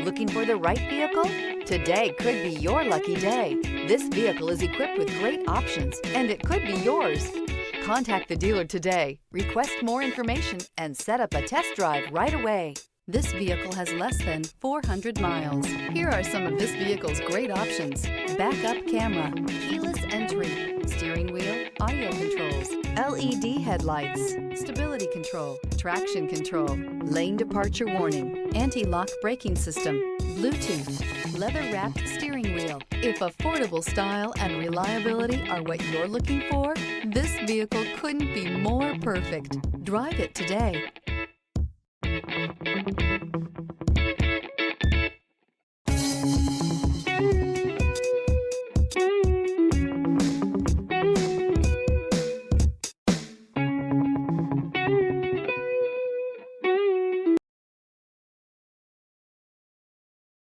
Looking for the right vehicle? Today could be your lucky day. This vehicle is equipped with great options, and it could be yours. Contact the dealer today, request more information, and set up a test drive right away. This vehicle has less than 400 miles. Here are some of this vehicle's great options: backup camera, keyless entry, steering wheel audio controls, LED headlights, stability control, traction control, lane departure warning, anti-lock braking system, Bluetooth, leather-wrapped steering wheel. If affordable style and reliability are what you're looking for, this vehicle couldn't be more perfect. Drive it today.